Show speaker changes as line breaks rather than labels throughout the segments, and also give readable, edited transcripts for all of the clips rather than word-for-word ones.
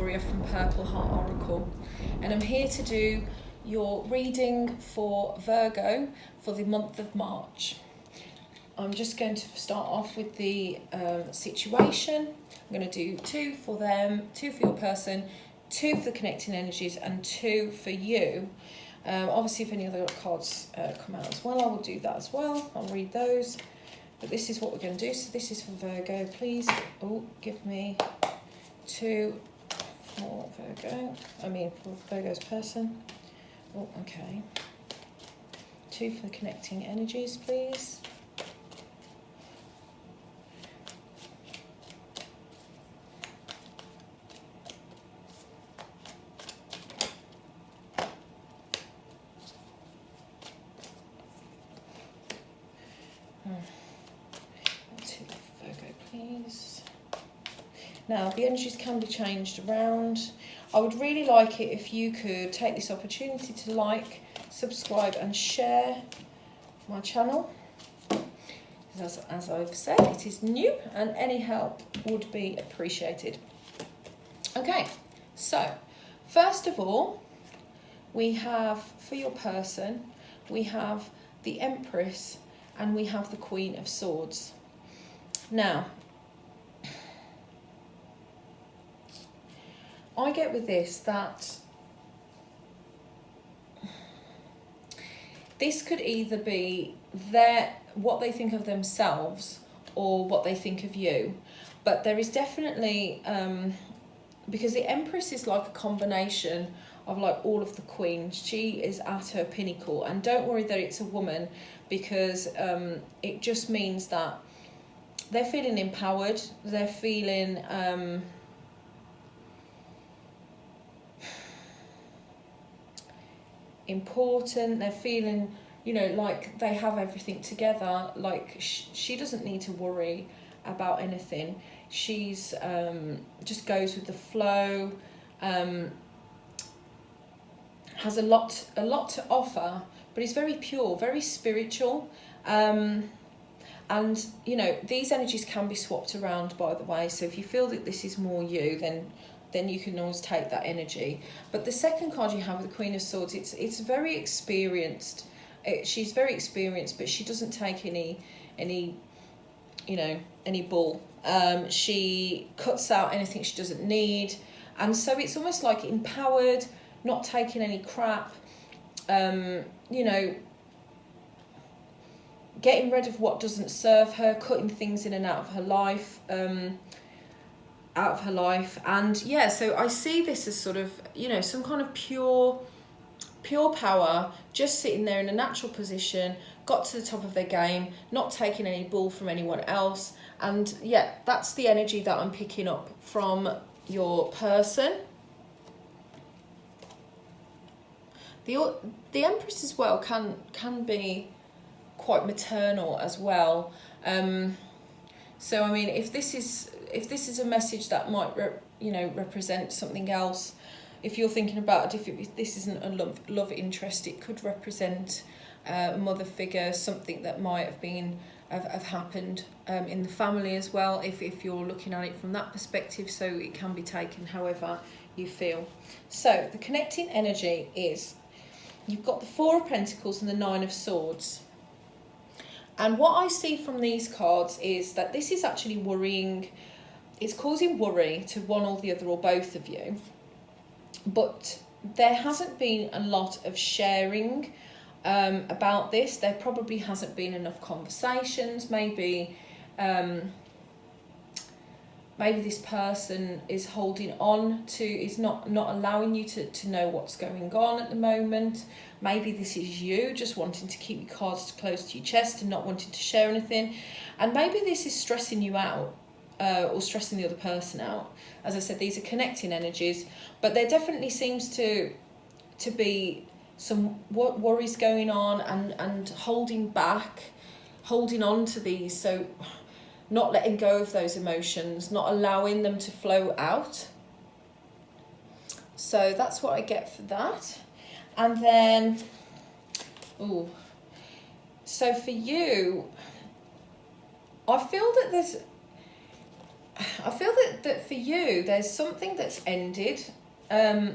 Victoria from Purple Heart Oracle, and I'm here to do your reading for Virgo for the month of March. I'm just going to start off with the situation. I'm going to do 2 for them, 2 for your person, 2 for the connecting energies, and 2 for you. Obviously, if any other cards come out as well, I will do that as well. I'll read those. But this is what we're going to do. So this is for Virgo. Please, give me 2 for Virgo. For Virgo's person. Oh, okay. 2 for the connecting energies, please. Now, the energies can be changed around. I would really like it if you could take this opportunity to like, subscribe and share my channel. As I've said, it is new and any help would be appreciated. Okay, so first of all, we have, for your person, we have the Empress and we have the Queen of Swords. Now, I get with this that this could either be what they think of themselves or what they think of you. But there is definitely, because the Empress is like a combination of like all of the queens. She is at her pinnacle. And don't worry that it's a woman, because it just means that they're feeling empowered. They're feeling important. They're feeling, like they have everything together. Like she doesn't need to worry about anything. She's just goes with the flow, has a lot to offer, but is very pure, very spiritual. And these energies can be swapped around, by the way. So if you feel that this is more you, then you can always take that energy. But the second card you have with the Queen of Swords, it's very experienced. She's very experienced, but she doesn't take any bull. She cuts out anything she doesn't need, and so it's almost like empowered, not taking any crap. Getting rid of what doesn't serve her, cutting things in and out of her life. And yeah, so I see this as sort of some kind of pure power, just sitting there in a natural position, got to the top of their game, not taking any bull from anyone else. And yeah, that's the energy that I'm picking up from your person. The Empress as well can be quite maternal as well. So I mean, if this is a message that might represent something else, if you're thinking about if this isn't a love interest, it could represent a mother figure, something that might have happened in the family as well, if you're looking at it from that perspective. So it can be taken however you feel. So the connecting energy is, you've got the 4 of Pentacles and the 9 of Swords. And what I see from these cards is that this is actually worrying. It's causing worry to one or the other or both of you. But there hasn't been a lot of sharing about this. There probably hasn't been enough conversations. Maybe this person is holding on to, is not allowing you to know what's going on at the moment. Maybe this is you just wanting to keep your cards close to your chest and not wanting to share anything. And maybe this is stressing you out, or stressing the other person out. As I said, these are connecting energies, but there definitely seems to be some worries going on and holding back, holding on to these. So not letting go of those emotions, not allowing them to flow out. So that's what I get for that. And then, so for you, I feel that I feel that for you, there's something that's ended, a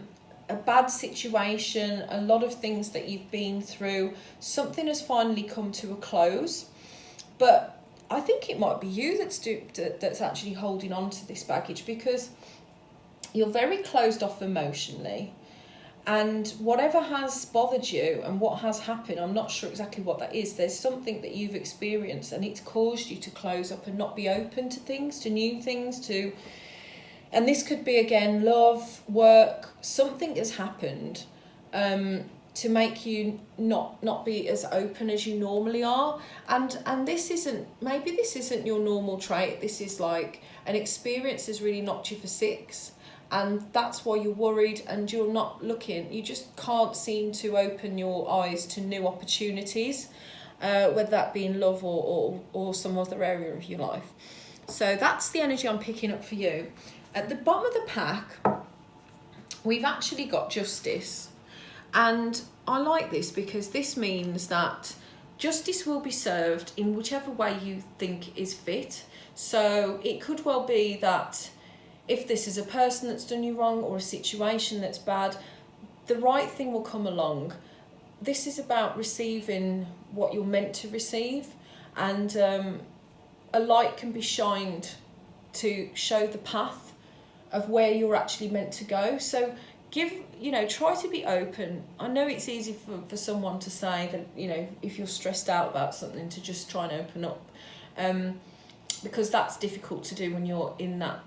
bad situation, a lot of things that you've been through, something has finally come to a close. But I think it might be you that's actually holding on to this baggage, because you're very closed off emotionally. And whatever has bothered you and what has happened, I'm not sure exactly what that is. There's something that you've experienced and it's caused you to close up and not be open to things, to new things, and this could be, again, love, work, something has happened to make you not be as open as you normally are. And this isn't your normal trait. This is like an experience has really knocked you for six. And that's why you're worried and you're not looking. You just can't seem to open your eyes to new opportunities, whether that be in love or some other area of your life. So that's the energy I'm picking up for you. At the bottom of the pack, we've actually got justice. And I like this because this means that justice will be served in whichever way you think is fit. So it could well be that if this is a person that's done you wrong or a situation that's bad, the right thing will come along. This is about receiving what you're meant to receive, and a light can be shined to show the path of where you're actually meant to go. So try to be open. I know it's easy for someone to say that, if you're stressed out about something, to just try and open up, because that's difficult to do when you're in that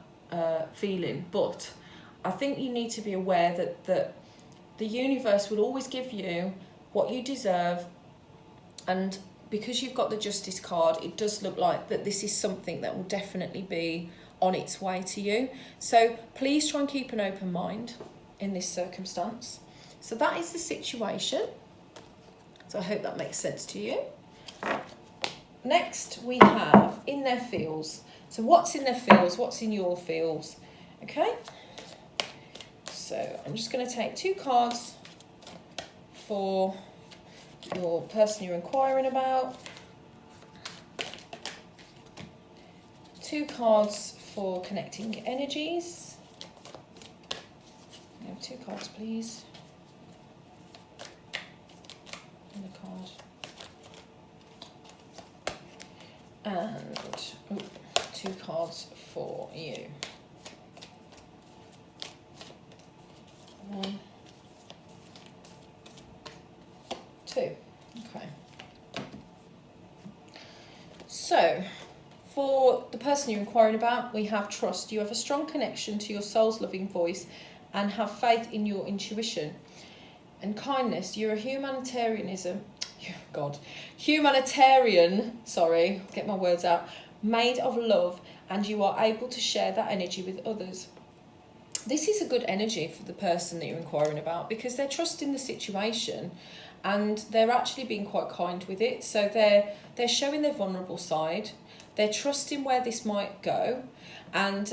feeling. But I think you need to be aware that the universe will always give you what you deserve, and because you've got the justice card, it does look like that this is something that will definitely be on its way to you. So please try and keep an open mind in this circumstance. So that is the situation. So I hope that makes sense to you. Next we have in their fields. So what's in their fields? What's in your fields? Okay. So I'm just going to take 2 cards for your person you're inquiring about. 2 cards for connecting energies. We have 2 cards, please. And a card. And 2 cards for you. 1, 2. Okay. So, for the person you're inquiring about, we have trust. You have a strong connection to your soul's loving voice and have faith in your intuition. And kindness, you're a humanitarian, get my words out, made of love, and you are able to share that energy with others. This is a good energy for the person that you're inquiring about, because they're trusting the situation and they're actually being quite kind with it. So they're showing their vulnerable side. They're trusting where this might go, and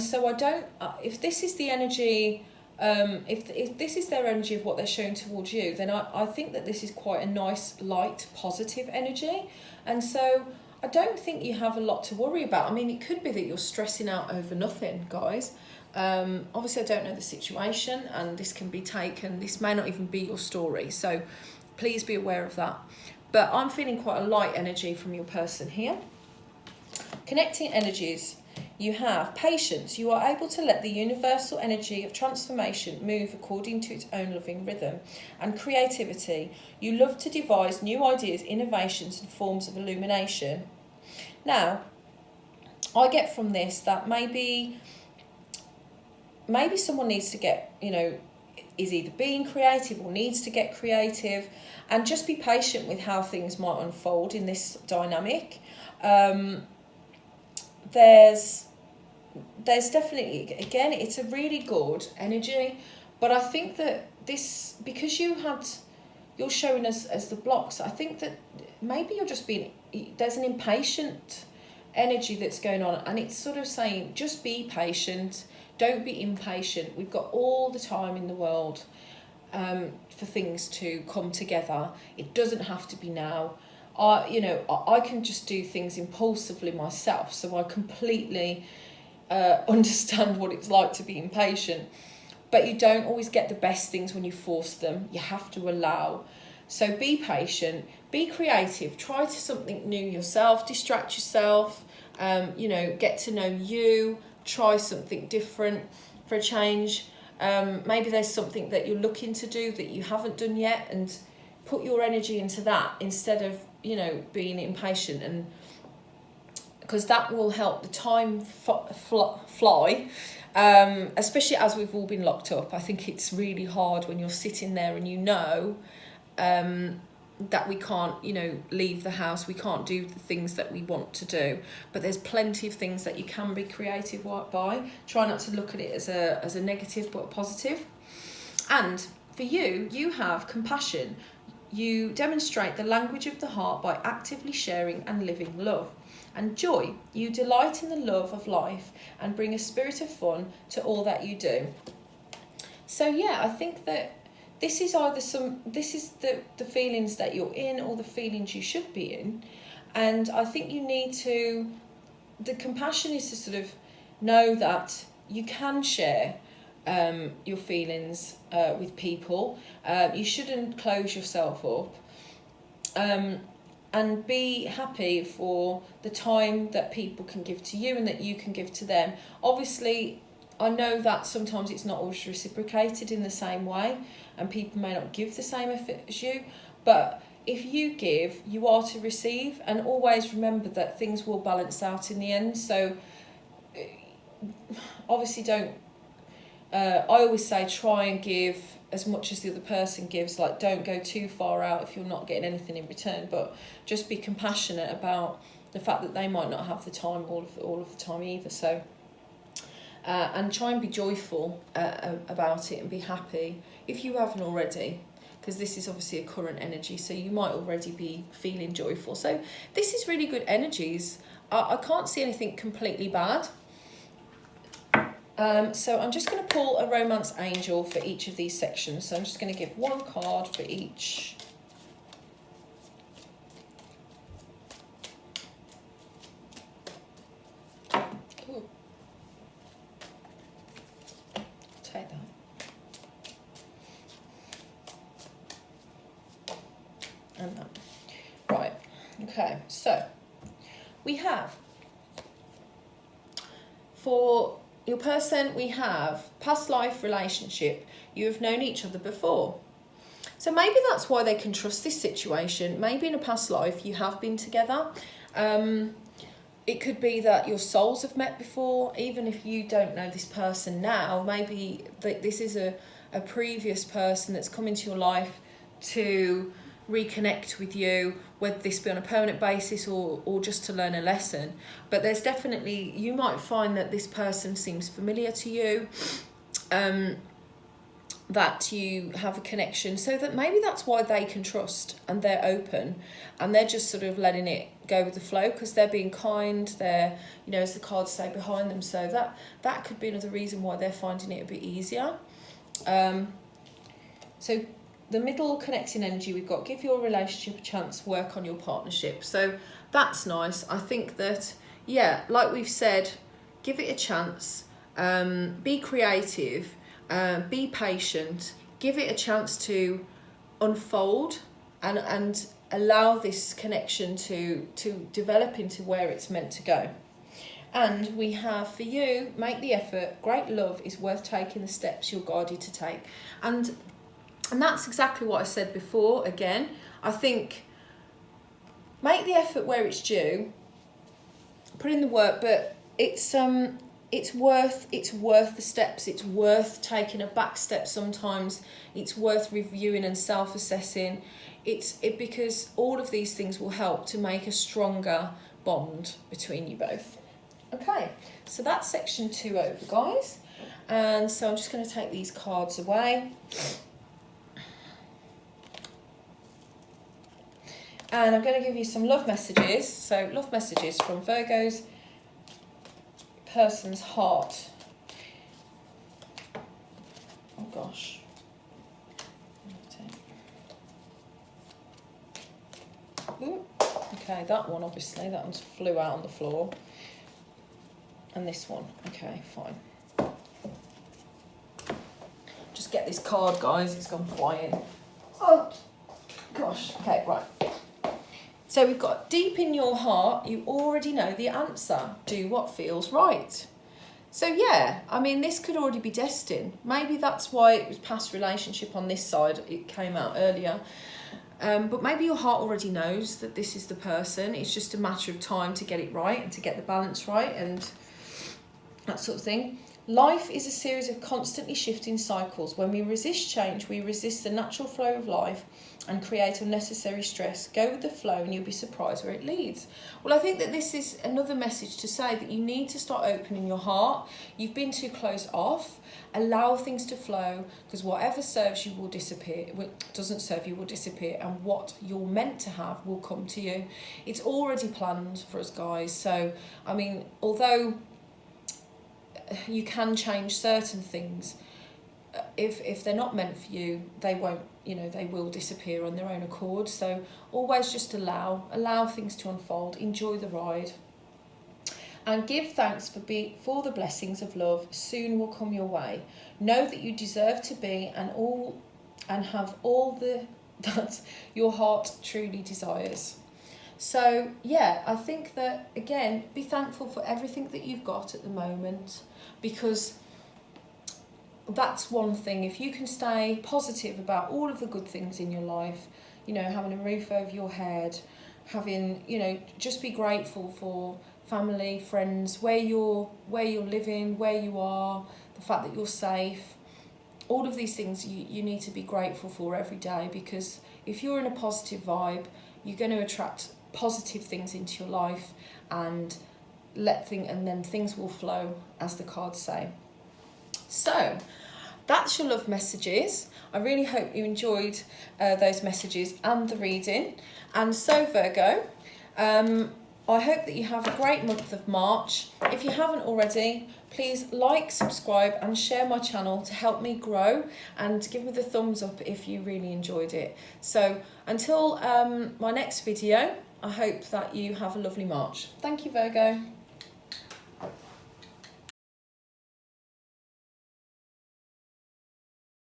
so I don't. If this is the energy, if this is their energy of what they're showing towards you, then I think that this is quite a nice, light, positive energy, and so I don't think you have a lot to worry about. I mean, it could be that you're stressing out over nothing, guys. Obviously, I don't know the situation, and this can be taken. This may not even be your story, so please be aware of that. But I'm feeling quite a light energy from your person here. Connecting energies, you have patience. You are able to let the universal energy of transformation move according to its own loving rhythm. And creativity, you love to devise new ideas, innovations and forms of illumination. Now, I get from this that maybe someone needs to get, is either being creative or needs to get creative, and just be patient with how things might unfold in this dynamic. There's definitely, again, it's a really good energy, but I think that this, because you're showing us as the blocks, I think that maybe you're just there's an impatient energy that's going on, and it's sort of saying, just be patient, don't be impatient. We've got all the time in the world for things to come together. It doesn't have to be now. I can just do things impulsively myself, so I completely understand what it's like to be impatient. But you don't always get the best things when you force them. You have to allow. So be patient, be creative, try something new yourself, distract yourself, get to know you, try something different for a change. Maybe there's something that you're looking to do that you haven't done yet, and put your energy into that instead of, being impatient, and because that will help the time fly. Especially as we've all been locked up. I think it's really hard when you're sitting there and that we can't, leave the house. We can't do the things that we want to do. But there's plenty of things that you can be creative by. Try not to look at it as a negative, but a positive. And for you, you have compassion. You demonstrate the language of the heart by actively sharing and living love. And joy, you delight in the love of life and bring a spirit of fun to all that you do. So yeah, I think that this is either the feelings that you're in, or the feelings you should be in. And I think you need to, the compassion is to sort of know that you can share your feelings with people. You shouldn't close yourself up. And be happy for the time that people can give to you and that you can give to them. Obviously, I know that sometimes it's not always reciprocated in the same way, and people may not give the same effort as you. But if you give, you are to receive, and always remember that things will balance out in the end. So obviously I always say try and give as much as the other person gives. Like, don't go too far out if you're not getting anything in return, but just be compassionate about the fact that they might not have the time all of the time either. So and try and be joyful about it, and be happy if you haven't already, because this is obviously a current energy, so you might already be feeling joyful. So this is really good energies. I can't see anything completely bad. So I'm just going to pull a romance angel for each of these sections. So I'm just going to give one card for each. Ooh. Take that. And that. Right. Okay. So we have, for your person, we have past life relationship. You have known each other before. So maybe that's why they can trust this situation. Maybe in a past life you have been together. It could be that your souls have met before. Even if you don't know this person now, maybe this is a previous person that's come into your life to reconnect with you, whether this be on a permanent basis or just to learn a lesson. But there's definitely, you might find that this person seems familiar to you, that you have a connection, so that maybe that's why they can trust and they're open, and they're just sort of letting it go with the flow because they're being kind, they're, as the cards say, behind them. So that could be another reason why they're finding it a bit easier. So the middle connecting energy we've got, give your relationship a chance, work on your partnership. So that's nice. I think that, yeah, like we've said, give it a chance, be creative, be patient, give it a chance to unfold and allow this connection to develop into where it's meant to go. And we have for you, make the effort, great love is worth taking the steps you're guided to take. And that's exactly what I said before. Again, I think make the effort where it's due, put in the work, but it's worth the steps. It's worth taking a back step sometimes. It's worth reviewing and self-assessing. Because all of these things will help to make a stronger bond between you both. Okay, so that's section 2 over, guys. And so I'm just going to take these cards away. And I'm going to give you some love messages. So love messages from Virgo's person's heart. Oh gosh. Ooh. Okay, that one obviously, that one's flew out on the floor. and this one. Okay, fine. Just get this card, guys. It's gone flying. Oh, gosh. Okay, right. So we've got deep in your heart, you already know the answer. Do what feels right. So yeah, I mean, this could already be destined. Maybe that's why it was past relationship on this side. It came out earlier. But maybe your heart already knows that this is the person. It's just a matter of time to get it right and to get the balance right and that sort of thing. Life is a series of constantly shifting cycles. When we resist change, we resist the natural flow of life and create unnecessary stress. Go with the flow and you'll be surprised where it leads. Well, I think that this is another message to say that you need to start opening your heart. You've been too closed off. Allow things to flow, because whatever serves you will disappear. What doesn't serve you will disappear, and what you're meant to have will come to you. It's already planned for us, guys. So, I mean, although you can change certain things, if they're not meant for you, they won't, they will disappear on their own accord. So always just allow things to unfold, enjoy the ride, and give thanks for the blessings of love soon will come your way. Know that you deserve to be and have all that your heart truly desires. So yeah, I think that, again, be thankful for everything that you've got at the moment, because that's one thing. If you can stay positive about all of the good things in your life, having a roof over your head, having, just be grateful for family, friends, where you're living, where you are, the fact that you're safe. All of these things you need to be grateful for every day, because if you're in a positive vibe, you're going to attract positive things into your life, and then things will flow, as the cards say. So that's your love messages. I really hope you enjoyed those messages and the reading. And so, Virgo, I hope that you have a great month of March. If you haven't already, please like, subscribe and share my channel to help me grow, and give me the thumbs up if you really enjoyed it. So until my next video, I hope that you have a lovely March. Thank you, Virgo.